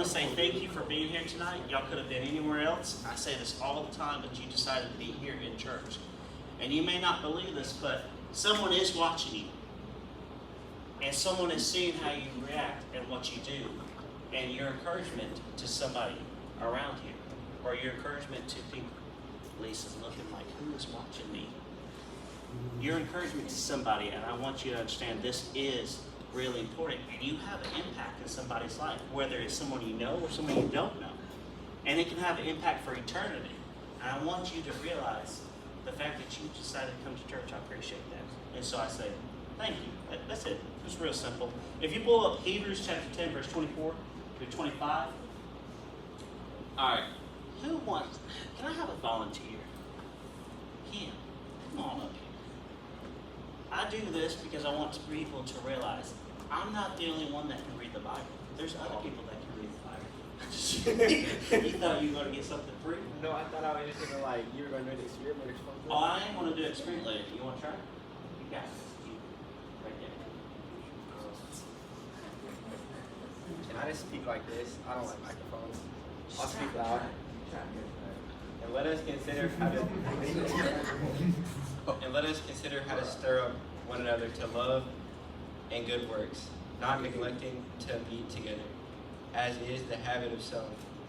I want to say thank you for being here tonight. Y'all could have been anywhere else. I say this all the time, but you decided to be here in church. And you may not believe this, but someone is watching you. And someone is seeing how you react and what you do. And your encouragement to somebody around you. Or your encouragement to people. Lisa's looking like, who is watching me? Your encouragement to somebody, and I want you to understand this is really important. And you have an impact in somebody's life, whether it's someone you know or someone you don't know. And it can have an impact for eternity. And I want you to realize the fact that you decided to come to church. I appreciate that. And so I say, thank you. That's it. It's real simple. If you pull up Hebrews chapter 10, verse 24 to 25. All right. Who wants, can I have a volunteer? Kim, come on up here. I do this because I want people to realize I'm not the only one that can read the Bible. There's other people that can read the Bible. You thought you were going to get something free? No, I thought I was just going to you were going to do the experiment or something. Oh, I am going to do an experiment later. You want to try? You got it. Right there. Can I just speak like this? I don't like microphones. I'll speak loud. And let us consider how to stir up one another to love and good works, not neglecting to meet together, as is the habit of some,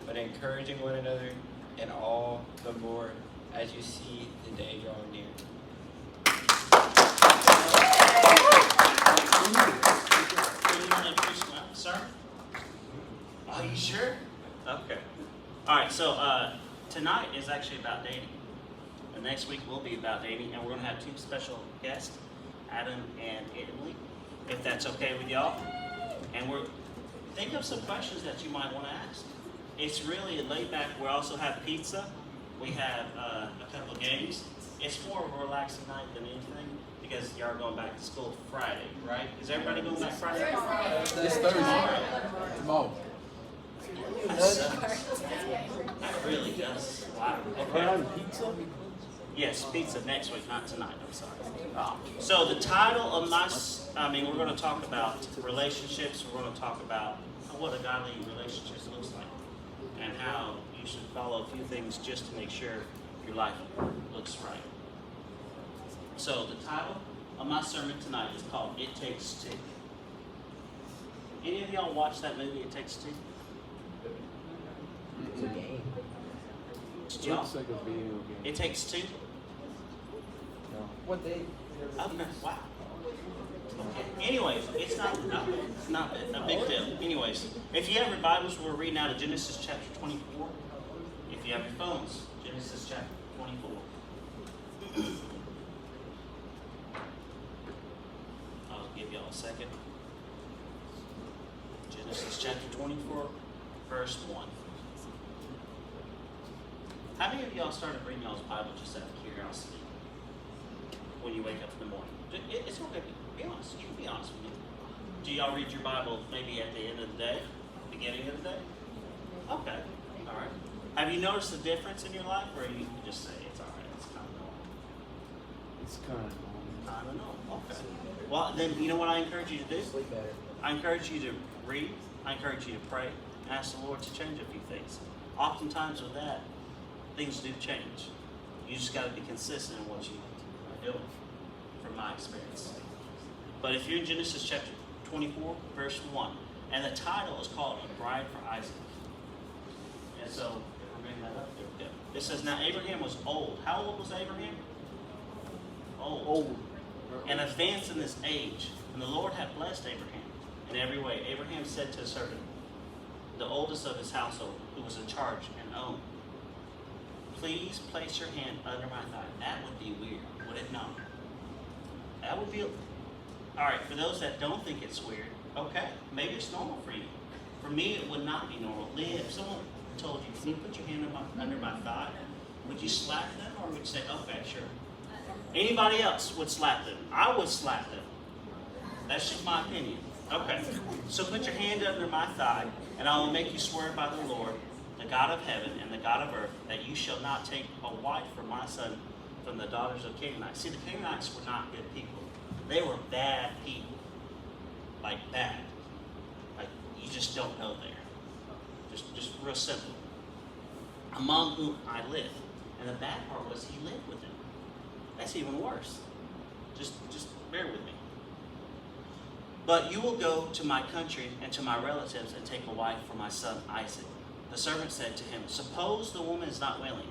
but encouraging one another, and all the more as you see the day drawing near. Sir? Are you sure? Okay. All right, so tonight is actually about dating. The next week will be about dating, and we're going to have two special guests, Adam and Emily, if that's okay with y'all. And think of some questions that you might want to ask. It's really laid back. We also have pizza. We have a couple of games. It's more of a relaxing night than anything because y'all are going back to school Friday, right? Is everybody going back Friday? It's Thursday. Tomorrow. That really does. Wow. Okay. Pizza? Yes, pizza next week, not tonight. I'm sorry. So the title of we're going to talk about relationships. We're going to talk about what a godly relationship looks like and how you should follow a few things just to make sure your life looks right. So the title of my sermon tonight is called It Takes Two. Any of y'all watch that movie, It Takes Two? It's a game. Looks like a video game. It Takes Two? No. What day? Okay, wow. Okay. Anyways, it's not a big deal. Anyways, if you have your Bibles, we're reading out of Genesis chapter 24. If you have your phones, Genesis chapter 24. I'll give y'all a second. Genesis chapter 24, verse 1. How many of y'all started reading y'all's Bible just out of curiosity when you wake up in the morning? It's okay. Be honest. You can be honest with me. Do y'all read your Bible maybe at the end of the day, beginning of the day? Okay. All right. Have you noticed a difference in your life, or you just say it's all right? It's kind of normal. It's kind of normal. Kind of normal. Okay. Well, then you know what I encourage you to do? Sleep better. I encourage you to read. I encourage you to pray and ask the Lord to change a few things. Oftentimes with that, things do change. You just got to be consistent in what you are doing, from my experience. But if you're in Genesis chapter 24, verse 1, and the title is called A Bride for Isaac. And so, if we're bringing that up, there we go. It says, now Abraham was old. How old was Abraham? Old. And advanced in his age. And the Lord had blessed Abraham in every way. Abraham said to his servant, the oldest of his household, who was in charge and owned, please place your hand under my thigh. That would be weird, would it not? That would be... All right, for those that don't think it's weird, okay, maybe it's normal for you. For me, it would not be normal. Lee, if someone told you, can you put your hand under my thigh, would you slap them, or would you say, okay, sure? Anybody else would slap them. I would slap them. That's just my opinion. Okay, so put your hand under my thigh, and I will make you swear by the Lord, the God of heaven and the God of earth, that you shall not take a wife for my son from the daughters of Canaanites. See, the Canaanites were not good people. They were bad people. Like bad. Like you just don't go there. real simple. Among whom I live. And the bad part was he lived with him. That's even worse. Just bear with me. But you will go to my country and to my relatives and take a wife for my son Isaac. The servant said to him, suppose the woman is not willing.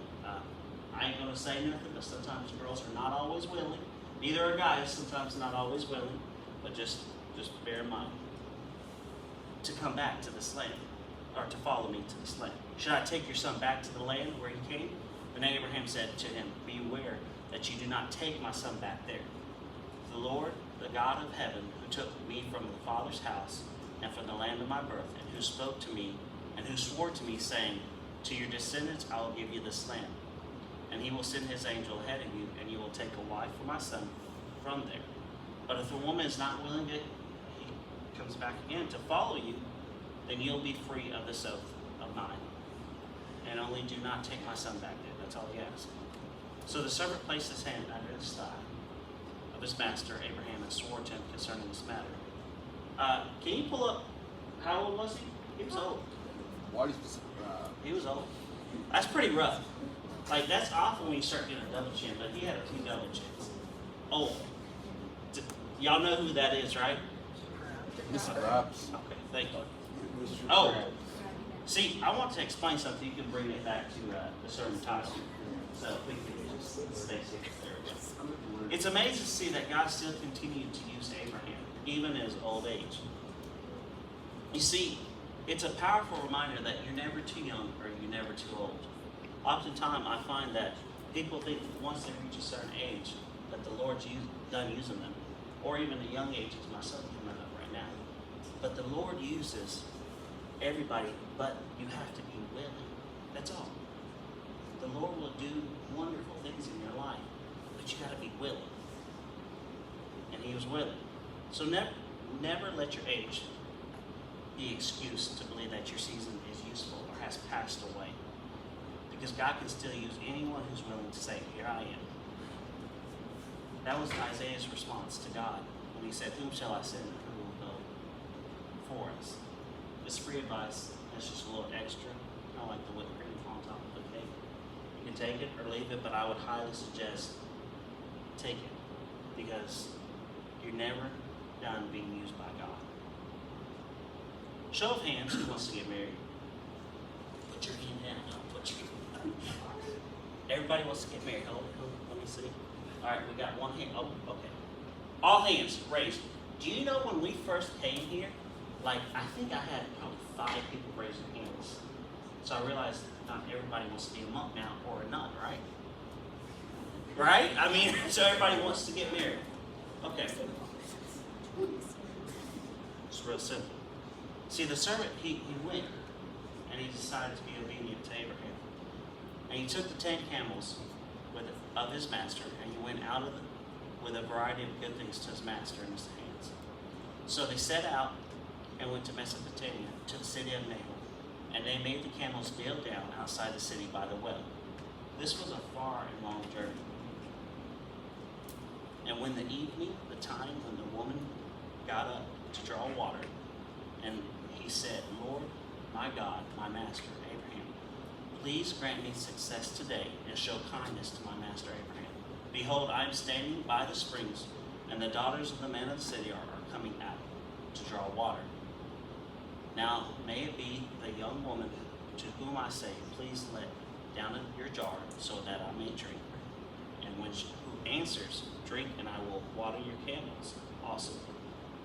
I ain't going to say nothing, but sometimes girls are not always willing. Neither are guys, sometimes not always willing. But just bear in mind. To come back to this land, or to follow me to this land. Should I take your son back to the land where he came? Then Abraham said to him, beware that you do not take my son back there. The Lord, the God of heaven, who took me from the Father's house and from the land of my birth, and who spoke to me, and who swore to me, saying, to your descendants I will give you this land. And he will send his angel ahead of you, and you will take a wife for my son from there. But if the woman is not willing to, he comes back again, to follow you, then you'll be free of this oath of mine. And only do not take my son back there. That's all he asked. So the servant placed his hand under the thigh of his master Abraham and swore to him concerning this matter. Can you pull up, how old was he? He was old. He was old. That's pretty rough. Like, that's awful when you start getting a double chin, but he had a few double chins. Old. Y'all know who that is, right? Mr. Krabs. Okay, thank you. Oh, see, I want to explain something. You can bring it back to the sermon title. So if we can just stay here. There we go. It's amazing to see that God still continued to use Abraham, even in his old age. You see, it's a powerful reminder that you're never too young or you're never too old. Oftentimes, I find that people think that once they reach a certain age, that the Lord's done using them, or even at young ages, myself coming up right now. But the Lord uses everybody, but you have to be willing. That's all. The Lord will do wonderful things in your life, but you got to be willing. And he was willing. So never let your age be excuse to believe that your season is useful or has passed away. Because God can still use anyone who's willing to say, here I am. That was Isaiah's response to God when he said, whom shall I send and who will go for us? It's free advice. That's just a little extra. Kind of like the whipped cream on top of the cake. You can take it or leave it, but I would highly suggest take it. Because you're never done being used by God. Show of hands, who wants to get married? Put your hand down. Everybody wants to get married. Oh, let me see. All right, we got one hand. Oh, okay. All hands raised. Do you know when we first came here, like, I think I had probably 5 people raising hands. So I realized not everybody wants to be a monk now or a nun, right? Right? I mean, so everybody wants to get married. Okay. It's real simple. See, the servant, he went, and he decided to be obedient to Abraham. And he took the 10 camels of his master, and he went out with a variety of good things to his master in his hands. So they set out and went to Mesopotamia, to the city of Nahor, and they made the camels kneel down outside the city by the well. This was a far and long journey. And when the evening, the time when the woman got up to draw water, and he said, Lord, my God, my master, Abraham, please grant me success today and show kindness to my master Abraham. Behold, I am standing by the springs, and the daughters of the men of the city are coming out to draw water. Now may it be the young woman to whom I say, please let down your jar so that I may drink. And when who answers, drink, and I will water your camels also.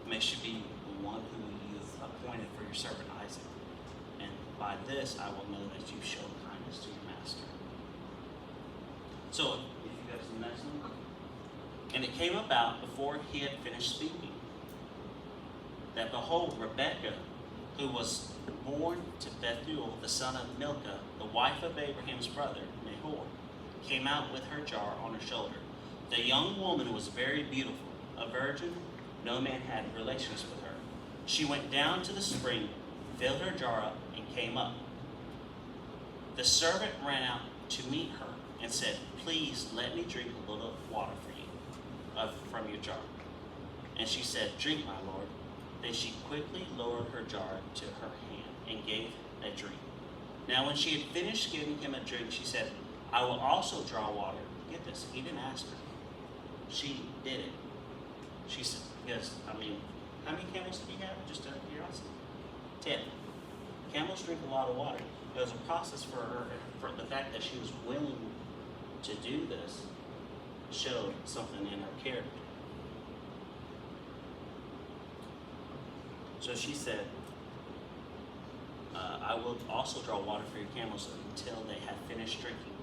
May she be the one who you appointed for your servant Isaac. And by this I will know that you showed kindness to your master. So, if you go to the next one. And it came about before he had finished speaking, that behold, Rebekah, who was born to Bethuel, the son of Milcah, the wife of Abraham's brother, Nahor, came out with her jar on her shoulder. The young woman was very beautiful, a virgin, no man had relations with her. She went down to the spring, filled her jar up, and came up. The servant ran out to meet her and said, please let me drink a little water for you, from your jar. And she said, drink, my lord. Then she quickly lowered her jar to her hand and gave a drink. Now when she had finished giving him a drink, she said, I will also draw water. Get this, he didn't ask her. She did it. She said, because, I mean, how many camels did he have? Just out of curiosity. 10. Camels drink a lot of water. It was a process for her, for the fact that she was willing to do this showed something in her character. So she said, I will also draw water for your camels until they have finished drinking.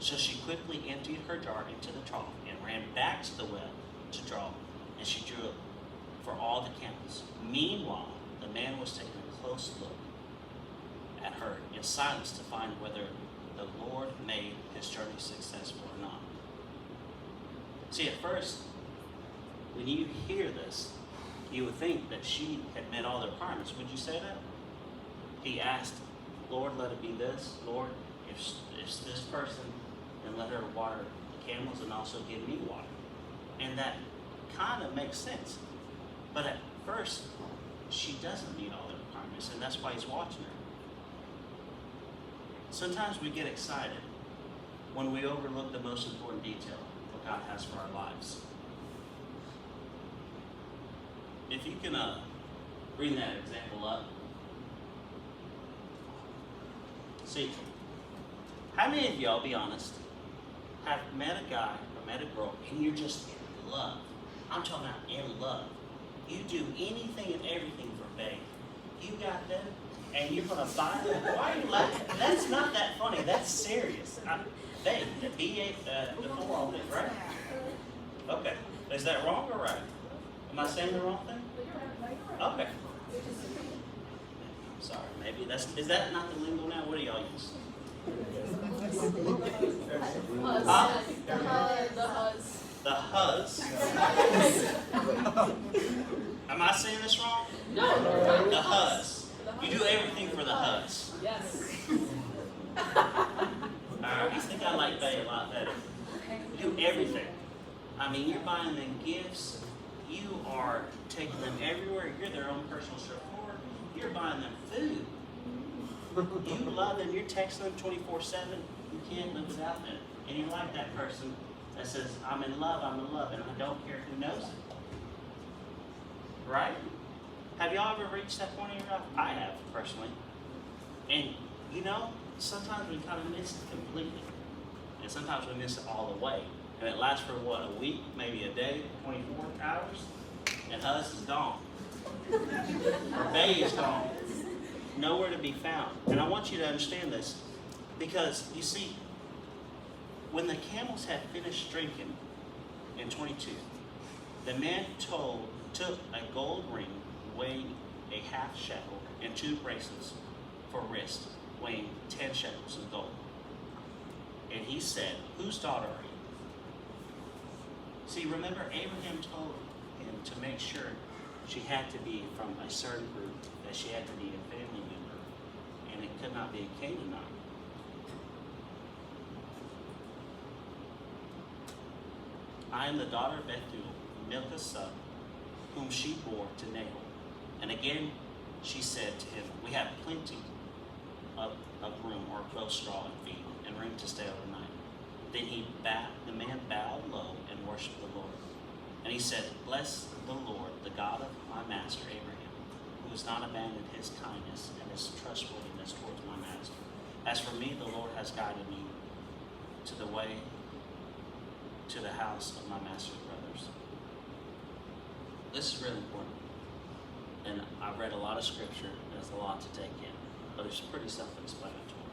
So she quickly emptied her jar into the trough and ran back to the well to draw, and she drew it for all the camels. Meanwhile, the man was taking a close look at her in silence to find whether the Lord made his journey successful or not. See, at first, when you hear this, you would think that she had met all the requirements. Would you say that? He asked, Lord, let it be this. Lord, if this person, then let her water the camels and also give me water. And that kind of makes sense. But at first, she doesn't meet all the requirements, and that's why he's watching her. Sometimes we get excited when we overlook the most important detail what God has for our lives. If you can bring that example up. See, how many of y'all, be honest, have met a guy or met a girl and you're just in love? I'm talking about in love. You do anything and everything for babe. You got that? And you're gonna buy them. Why are you laughing? That's not that funny. That's serious. Babe, the B-A, the 4 on it, right? Okay. Is that wrong or right? Am I saying the wrong thing? Okay. I'm sorry. Maybe is that not the lingo now? What do y'all use? Huh? The huzz. Am I saying this wrong? No. The huzz. You do everything for the huzz. Yes. I think I like Bay a lot better. You do everything. I mean, you're buying them gifts. You are taking them everywhere. You're their own personal chauffeur. You're buying them food. You love them. You're texting them 24/7. You can't live without them. And you're like that person that says, I'm in love, and I don't care who knows it. Right? Have y'all ever reached that point in your life? I have, personally. And, you know, sometimes we kind of miss it completely. And sometimes we miss it all the way. And it lasts for, what, a week, maybe a day, 24 hours? And us is gone. Or Bay is gone. Nowhere to be found. And I want you to understand this. Because, you see, when the camels had finished drinking in 22, the man took a gold ring weighing a half shekel and 2 bracelets for wrist, weighing 10 shekels of gold. And he said, whose daughter are you? See, remember, Abraham told him to make sure she had to be from a certain group, that she had to be a family member, and it could not be a Canaanite. I am the daughter of Bethuel, Milcah's son, whom she bore to Nahor. And again she said to him, we have plenty of room, or both straw and feed, and room to stay overnight. Then the man bowed low and worshipped the Lord. And he said, bless the Lord, the God of my master Abraham, who has not abandoned his kindness and his trustworthiness towards my master. As for me, the Lord has guided me to the way to the house of my master's brothers. This is really important. And I've read a lot of scripture, there's a lot to take in, but it's pretty self-explanatory.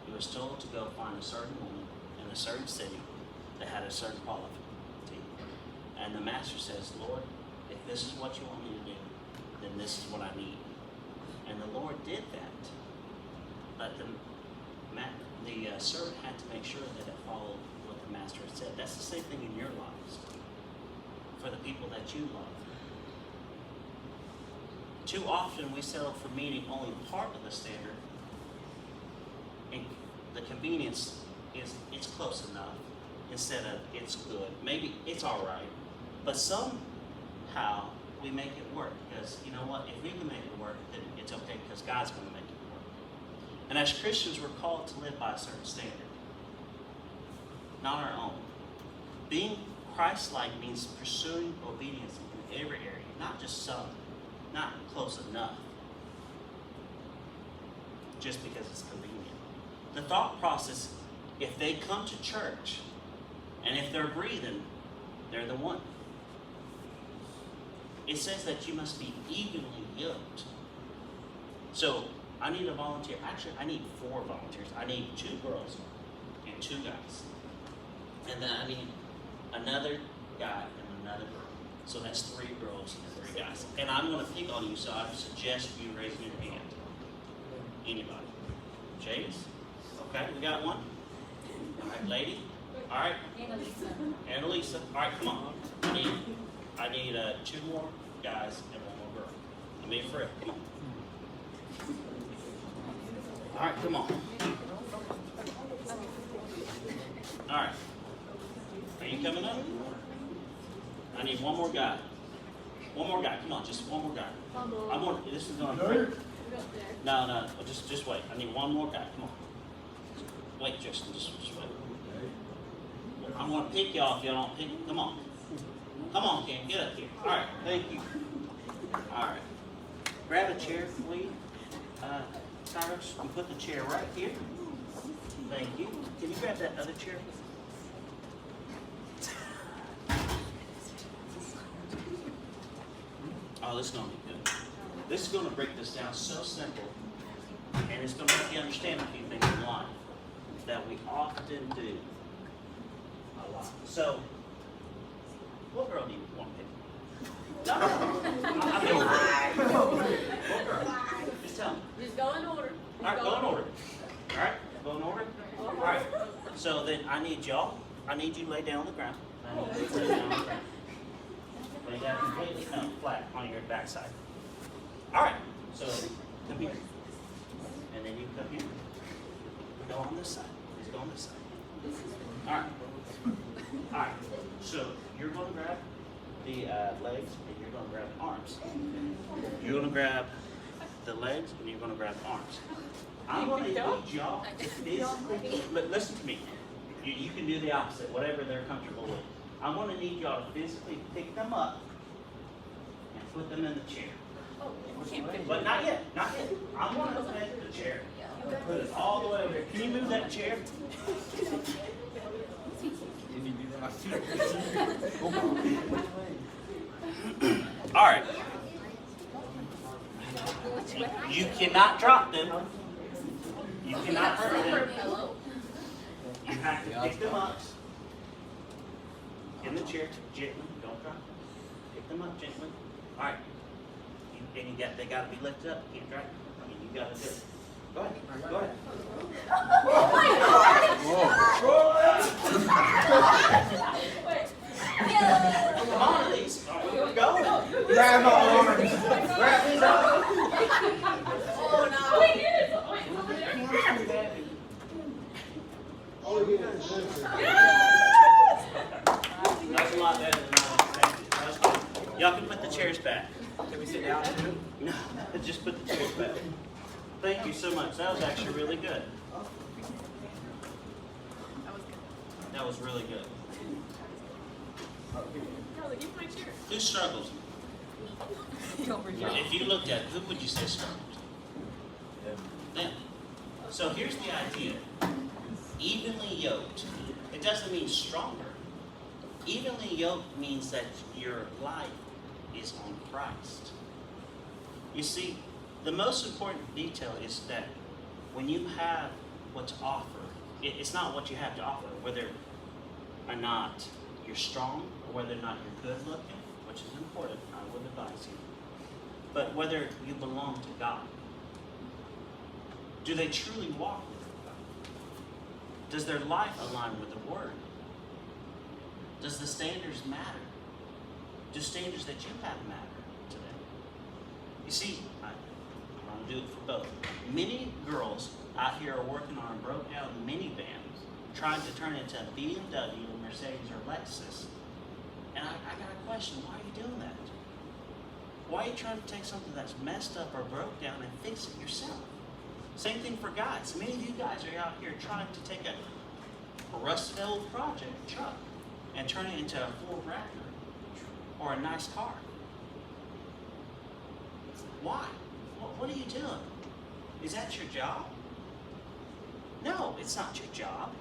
He was told to go find a certain woman in a certain city that had a certain quality. And the master says, Lord, if this is what you want me to do, then this is what I need. And the Lord did that. But the servant had to make sure that it followed what the master had said. That's the same thing in your lives, for the people that you love. Too often we settle for meeting only part of the standard, and the convenience is it's close enough instead of it's good. Maybe it's all right, but somehow we make it work, because you know what? If we can make it work, then it's okay, because God's going to make it work. And as Christians, we're called to live by a certain standard, not our own. Being Christ-like means pursuing obedience in every area, not just some, not close enough, just because it's convenient. The thought process, if they come to church, and if they're breathing, they're the one. It says that you must be evenly yoked. So, I need a volunteer. Actually, I need 4 volunteers. I need 2 girls and 2 guys. And then I need another guy and another girl. So that's 3 girls and 3 guys. And I'm going to pick on you, so I suggest you raising your hand. Anybody? James? Okay, we got one. All right, lady. All right. Annalisa. All right, come on. I need 2 more guys and 1 more girl. I mean, Fred, come on. All right, come on. All right. Are you coming up? I need 1 more guy. 1 more guy. Come on, just 1 more guy. I'm going. This is going to break. No. Just wait. I need 1 more guy. Come on. Wait, Justin. Just wait. I'm going to pick y'all if y'all don't pick. Come on. Come on, Ken. Get up here. All right. Thank you. All right. Grab a chair, please. Cyrus, you put the chair right here. Thank you. Can you grab that other chair? Oh, this is going to be good. This is going to break this down so simple, and it's going to make you understand a few things in life that we often do a lot. So, what girl do you want to pick? No. What girl? Just tell me. Just go in order. All right, go in order. All right, go in order. All right. So then I need y'all. I need you to lay down on the ground. I need you to lay down on the ground. Lay down completely flat on your backside. All right. So come here, and then you come here. Go on this side. Please go on this side. All right. All right. So you're going to grab the legs, and you're going to grab the arms. You're going to grab the legs, and you're going to grab the arms. I'm going to need y'all to physically, but listen to me. You can do the opposite, whatever they're comfortable with. I'm going to need y'all to physically pick them up and put them in the chair. But not yet, not yet. I'm going to take the chair and put it all the way over here. Can you move that chair? All right. You cannot drop them. You cannot hurt them. You have to pick them up in the chair gently. Don't drop them. Pick them up gently. All right. And they got to be lifted up. You can't drop them. I mean, you got to do it. Go ahead. Go ahead. Come on, Elise. We're going. Grab my arms. Grab these up. Oh, no. That's a lot better than I expected. That's good. Y'all can put the chairs back. Can we sit down too? No, just put the chairs back. Thank you so much. That was actually really good. That was really good. Who struggles? If you looked at it, who would you say struggled? Them. So here's the idea. Evenly yoked. It doesn't mean stronger. Evenly yoked means that your life is on Christ. You see, the most important detail is that when you have what to offer, it's not what you have to offer, whether or not you're strong or whether or not you're good looking, which is important, I would advise you, but whether you belong to God. Do they truly walk with God? Does their life align with the Word? Does the standards matter? Do standards that you have matter to them? You see, I'm going to do it for both. Many girls out here are working on a broke down minivans, trying to turn into a BMW, a Mercedes, or Lexus. And I got a question, why are you doing that? Why are you trying to take something that's messed up or broke down and fix it yourself? Same thing for guys. Many of you guys are out here trying to take a rusted old project truck and turn it into a Ford Raptor or a nice car. Why? What are you doing? Is that your job? No, it's not your job.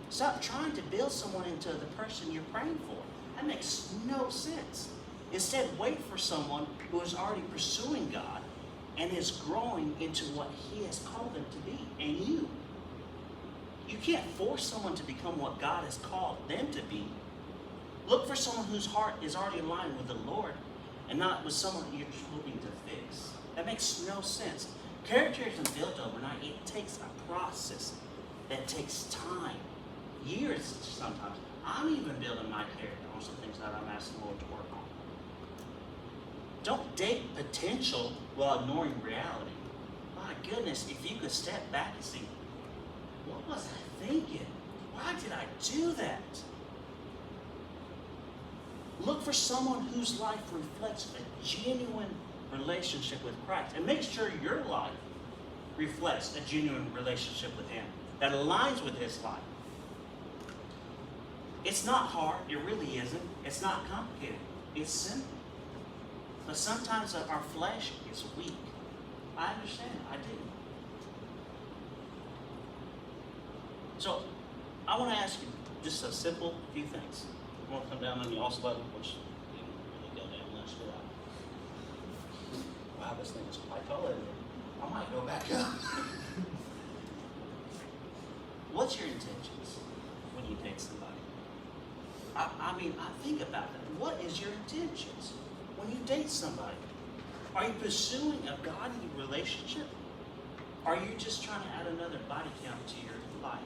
Stop trying to build someone into the person you're praying for. That makes no sense. Instead, wait for someone who is already pursuing God and is growing into what He has called them to be, and you. You can't force someone to become what God has called them to be. Look for someone whose heart is already aligned with the Lord and not with someone you're hoping to fix. That makes no sense. Character isn't built overnight. It takes a process that takes time, years sometimes. I'm even building my character on some things that I'm asking the Lord to work on. Don't date potential while ignoring reality. My goodness, if you could step back and see, what was I thinking? Why did I do that? Look for someone whose life reflects a genuine relationship with Christ. And make sure your life reflects a genuine relationship with Him that aligns with His life. It's not hard. It really isn't. It's not complicated. It's simple. But sometimes our flesh is weak. I understand. I do. So, I want to ask you just a simple few things. I'm going to come down on the also button, which didn't really go down much, did I? Wow, this thing is quite tall in here. I might go back up. What's your intentions when you date somebody? I mean, I think about that. What is your intentions when you date somebody? Are you pursuing a godly relationship? Are you just trying to add another body count to your life?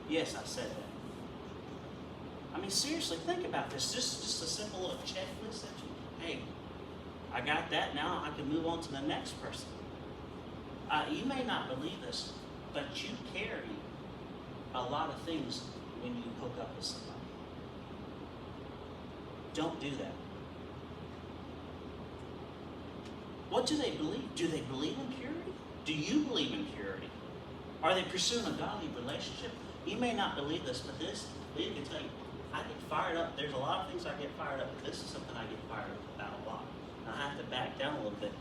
Yes, I said that. I mean, seriously, think about this. Just a simple little checklist that you, hey, I got that, now I can move on to the next person. You may not believe this, but you carry a lot of things when you hook up with somebody. Don't do that. What do they believe? Do they believe in purity? Do you believe in purity? Are they pursuing a godly relationship? You may not believe this, but you can tell you, I get fired up. There's a lot of things I get fired up, but this is something I get fired up about a lot. And I have to back down a little bit,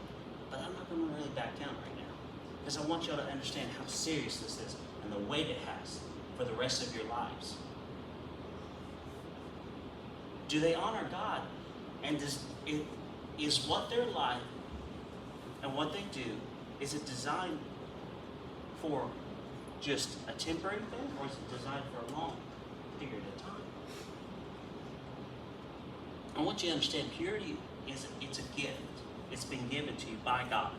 but I'm not going to really back down right now because I want y'all to understand how serious this is and the weight it has for the rest of your lives. Do they honor God? And is what their life and what they do, is it designed for just a temporary thing, or is it designed for a long period of time? I want you to understand purity it's a gift. It's been given to you by God.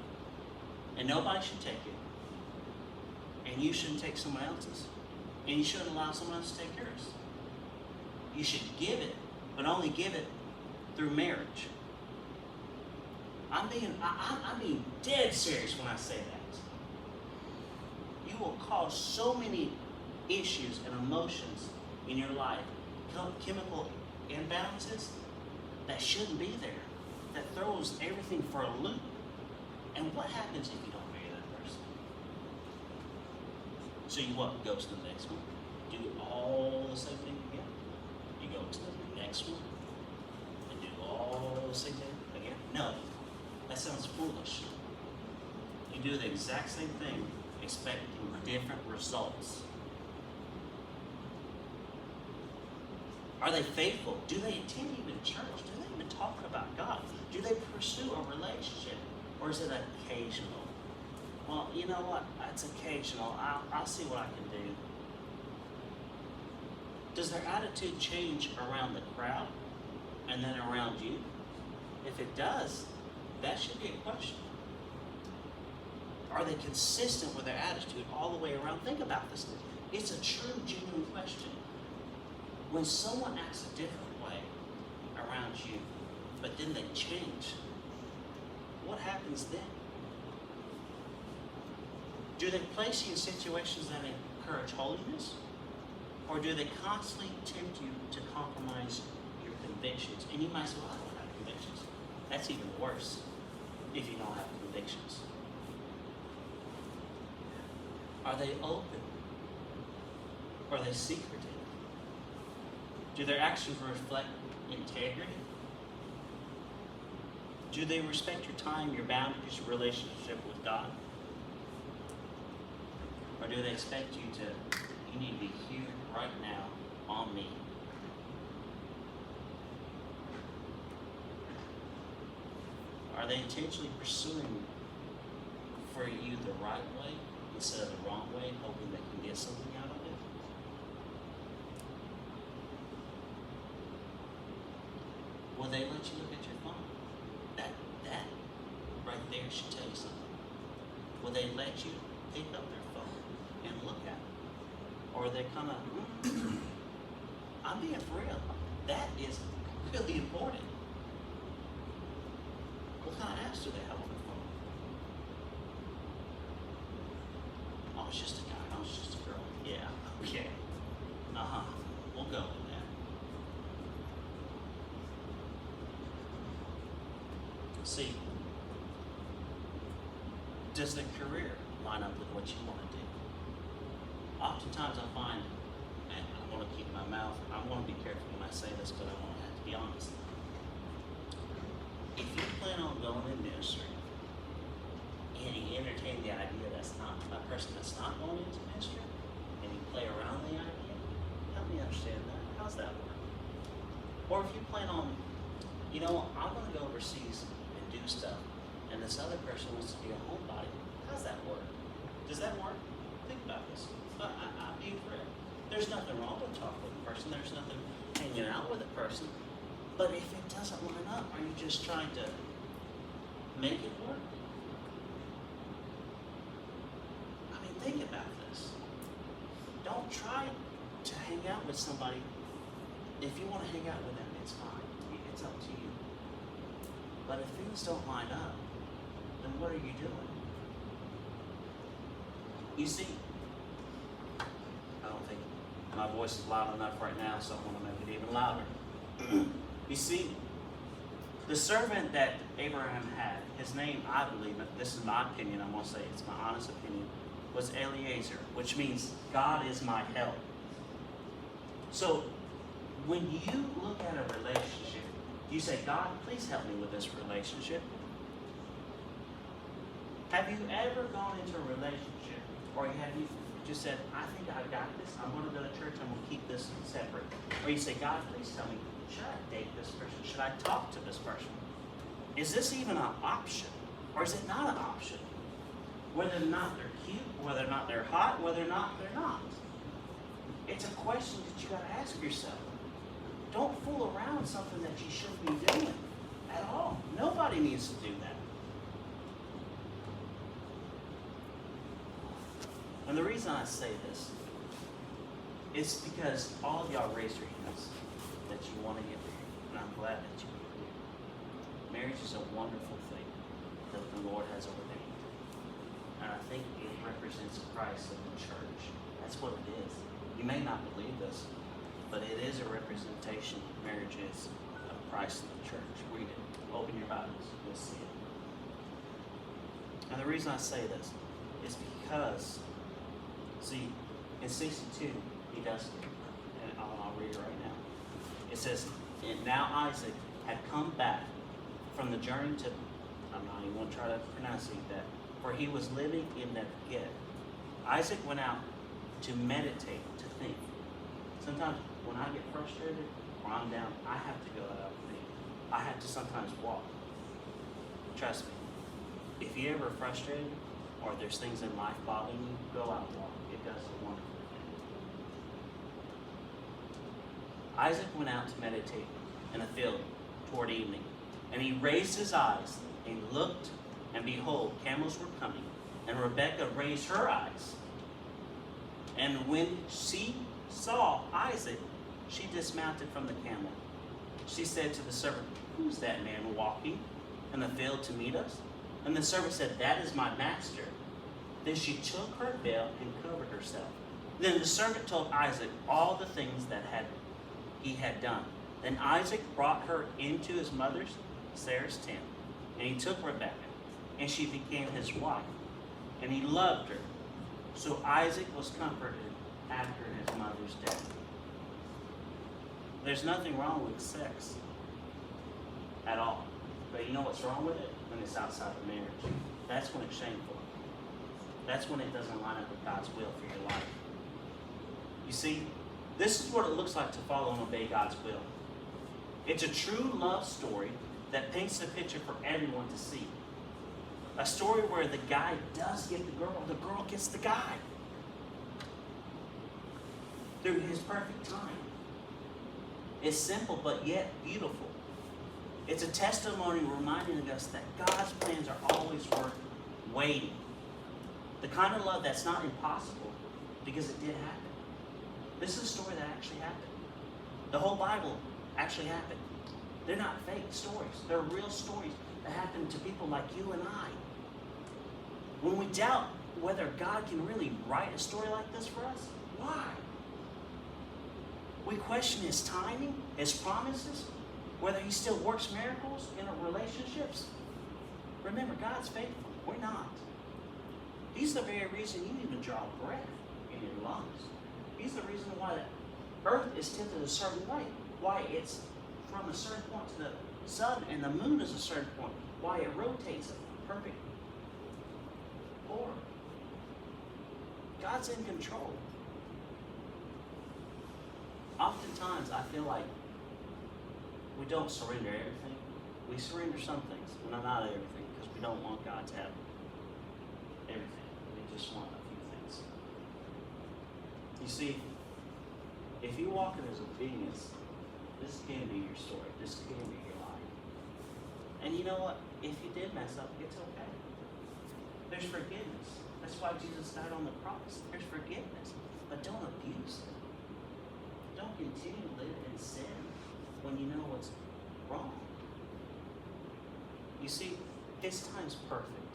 And nobody should take it. And you shouldn't take someone else's. And you shouldn't allow someone else to take yours. You should give it, but only give it through marriage. I'm being dead serious when I say that. You will cause so many issues and emotions in your life, chemical imbalances that shouldn't be there, that throws everything for a loop. And what happens if you don't marry that person? So you what? Go to the next one? Do all the same thing again? You go to the next one and do all the same thing again? No, that sounds foolish. You do the exact same thing, expecting different results. Are they faithful? Do they attend even church? Do they even talk about God? Do they pursue a relationship? Or is it occasional? Well, you know what? It's occasional. I'll see what I can do. Does their attitude change around the crowd and then around you? If it does, that should be a question. Are they consistent with their attitude all the way around? Think about this. It's a true, genuine question. When someone acts a different way around you, but then they change, what happens then? Do they place you in situations that encourage holiness? Or do they constantly tempt you to compromise your convictions? And you might say, well, I don't have convictions. That's even worse if you don't have convictions. Are they open? Or are they secretive? Do their actions reflect integrity? Do they respect your time, your boundaries, your relationship with God? Or do they expect you need to be here right now on me? Are they intentionally pursuing for you the right way instead of the wrong way, hoping they can get something out of it? Will they let you look at your phone? That right there should tell you something. Will they let you pick up their phone and look at it? Or are they kind of, I'm being for real. That is really important. What kind of apps do they have on their phone? Oh, it's just a guy. Oh, it's just a girl. Yeah, okay. We'll go with that. See, does the career line up with what you want to do? Oftentimes I find, and I want to keep my mouth, I want to be careful when I say this, but I want to have to be honest. If you plan on going in ministry and you entertain the idea that's not a person that's not going into ministry, and you play around the idea, help me understand that. How's that work? Or if you plan on, I want to go overseas and do stuff, and this other person wants to be a homebody, how's that work? Does that work? Think about this. I'm being real. There's nothing wrong with talking with a person. There's nothing hanging out with a person. But if it doesn't line up, are you just trying to make it work? I mean, think about this. Don't try to hang out with somebody. If you want to hang out with them, it's fine. It's up to you. But if things don't line up, then what are you doing? You see, I don't think my voice is loud enough right now, so I want to make it even louder. You see, the servant that Abraham had, his name, I believe, this is my opinion, I'm going to say it's my honest opinion, was Eliezer, which means God is my help. So, when you look at a relationship, you say, God, please help me with this relationship. Have you ever gone into a relationship, or have you just said, I think I got this, I'm going to go to church, I'm going to keep this separate. Or you say, God, please tell me, should I date this person? Should I talk to this person? Is this even an option? Or is it not an option? Whether or not they're cute, whether or not they're hot, whether or not they're not. It's a question that you got to ask yourself. Don't fool around with something that you shouldn't be doing at all. Nobody needs to do that. And the reason I say this is because all of y'all raised your hands that you want to get married, and I'm glad that you get married. Marriage is a wonderful thing that the Lord has ordained. And I think it represents Christ in the church. That's what it is. You may not believe this, but it is a representation. Marriage is of Christ in the church. Read it. Open your Bibles. You'll see it. And the reason I say this is because, see, in 62, he does it. And I'll read it right now. It says, and now Isaac had come back from the journey to, I'm not even going to try to pronounce that, for he was living in Negev. Isaac went out to meditate, to think. Sometimes when I get frustrated or I'm down, I have to go out and think. I have to sometimes walk. Trust me. If you're ever frustrated or there's things in life bothering you, go out and walk. It does a wonderful thing. Isaac went out to meditate in a field toward evening, and he raised his eyes and looked, and behold, camels were coming. And Rebekah raised her eyes, and when she saw Isaac, she dismounted from the camel. She said to the servant, who's that man walking in the field to meet us? And the servant said, that is my master. Then she took her veil and covered herself. Then the servant told Isaac all the things that he had done. Then Isaac brought her into his mother's, Sarah's tent, and he took Rebekah, and she became his wife, and he loved her. So Isaac was comforted after his mother's death. There's nothing wrong with sex at all. But you know what's wrong with it? When it's outside of marriage. That's when it's shameful. That's when it doesn't line up with God's will for your life. You see, this is what it looks like to follow and obey God's will. It's a true love story that paints a picture for everyone to see. A story where the guy does get the girl gets the guy. Through his perfect time. It's simple but yet beautiful. It's a testimony reminding us that God's plans are always worth waiting. The kind of love that's not impossible because it did happen. This is a story that actually happened. The whole Bible actually happened. They're not fake stories. They're real stories that happen to people like you and I. When we doubt whether God can really write a story like this for us, why? We question His timing, His promises, whether He still works miracles in our relationships. Remember, God's faithful. We're not. He's the very reason you even draw breath in your lungs. He's the reason why the earth is tilted a certain way. Why it's from a certain point to the sun, and the moon is a certain point. Why it rotates a perfect order. God's in control. Oftentimes, I feel like we don't surrender everything. We surrender some things, but not everything, because we don't want God to have everything. We just want a few things. You see, if you walk in His obedience, this can be your story. This can be your life. And you know what? If you did mess up, it's okay. There's forgiveness. That's why Jesus died on the cross. There's forgiveness. But don't abuse it. Don't continue to live in sin when you know what's wrong. You see, His time's perfect.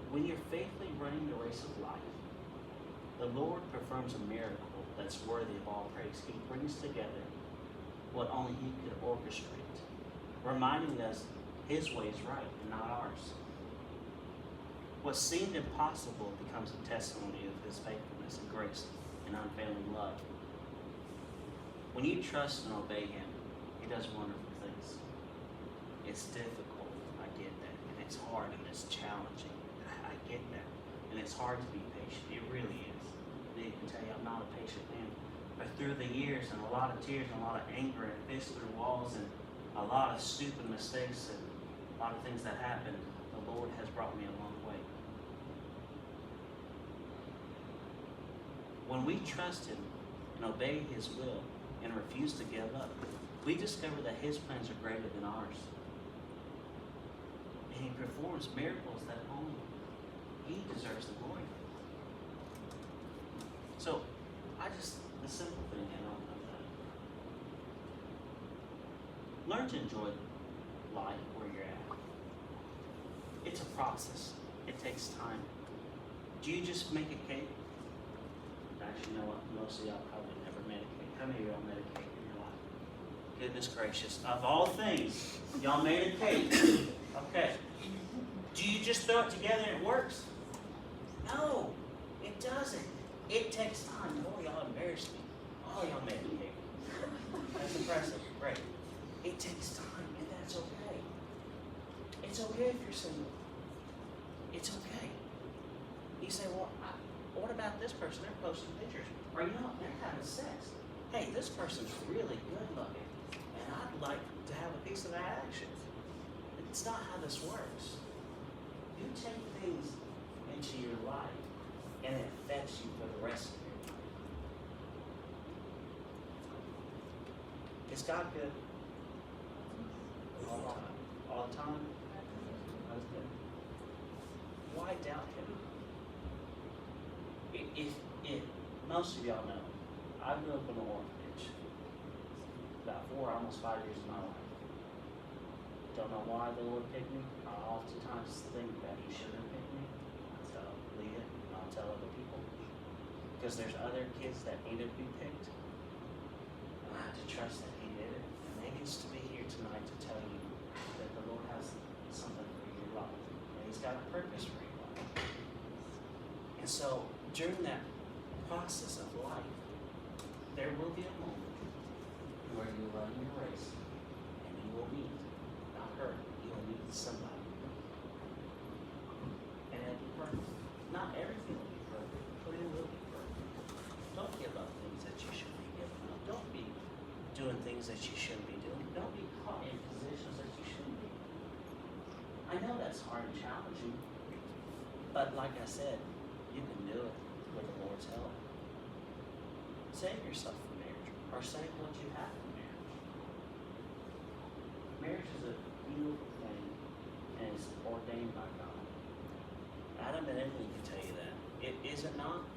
When you're faithfully running the race of life, the Lord performs a miracle that's worthy of all praise. He brings together what only He could orchestrate, reminding us His way is right and not ours. What seemed impossible becomes a testimony of His faithfulness and grace and unfailing love. When you trust and obey Him, He does wonderful things. It's difficult, I get that, and it's hard and it's challenging. I get that, and it's hard to be patient. It really is. I can tell you, I'm not a patient man. But through the years, and a lot of tears, and a lot of anger, and fists through walls, and a lot of stupid mistakes, and a lot of things that happened, the Lord has brought me a long way. When we trust Him and obey His will and refuse to give up, we discover that His plans are greater than ours. And He performs miracles that only He deserves the glory for. So, the simple thing, I don't know that. Learn to enjoy life where you're at. It's a process. It takes time. Do you just make a cake? Actually, you know what? Most of y'all probably never made a cake. How many of y'all made a cake in your life? Goodness gracious. Of all things, y'all made a cake. Okay. Do you just throw it together and it works? No, it doesn't. It takes time. Oh, y'all embarrassed me. Oh, y'all made a cake. That's impressive. Great. It takes time, and that's okay. It's okay if you're single. It's okay. You say, well, what about this person? They're posting pictures. Or you know, they're having sex. Hey, this person's really good looking, and I'd like to have a piece of that action. It's not how this works. You take things into your life, and it affects you for the rest of your life. Is God good? All the time. All the time? That's good. Why doubt Him? If most of y'all know, I grew up in an orphanage. About 4, almost 5 years of my life. Don't know why the Lord picked me. I oftentimes think that He shouldn't have picked me. I tell Leah, and I'll tell other people. Because there's other kids that needed to be picked. And I have to trust that He did it. And maybe it's to be here tonight to tell you that the Lord has something for your life. And He's got a purpose for your life. And so during that process of life, there will be a moment where you run your race and you will meet, not her, you will meet somebody. And it'll be perfect. Not everything will be perfect, but it will be perfect. Don't give up things that you shouldn't be giving up. Don't be doing things that you shouldn't be doing. Don't be caught in positions that you shouldn't be. I know that's hard and challenging, but like I said, you can do it with the Lord's help. Save yourself for marriage, or save what you have for marriage. Marriage is a beautiful thing, and it's ordained by God. Adam and Emily can tell you that. Is it not?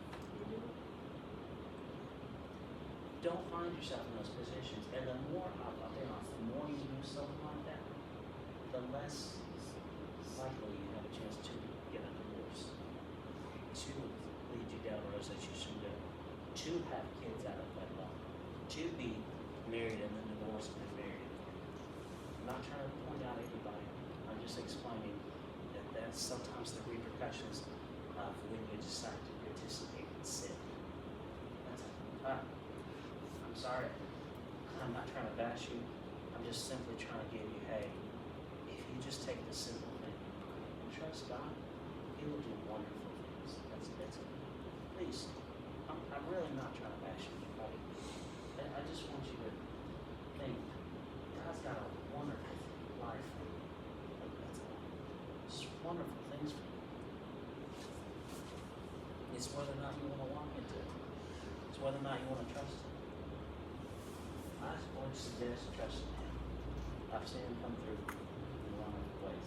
Don't find yourself in those positions, and the more, I'll be honest, the more you do something like that, the less likely you have a chance to get a divorce, to lead you down roads that you shouldn't go, to have kids out of wedlock, to be married and then divorced and then married again. I'm not trying to point out anybody. I'm just explaining that that's sometimes the repercussions of when you decide to participate in sin. That's it. I'm sorry. I'm not trying to bash you. I'm just simply trying to give you, hey, if you just take the simple thing and trust God, He will do wonderful things. That's it. Please, I'm really not trying to bash anybody. I just want you to think, God's got a wonderful life for you. That's all. Just wonderful things for you. It's whether or not you want to walk into it. It's whether or not you want to trust Him. I would suggest trusting Him. I've seen Him come through in wonderful ways.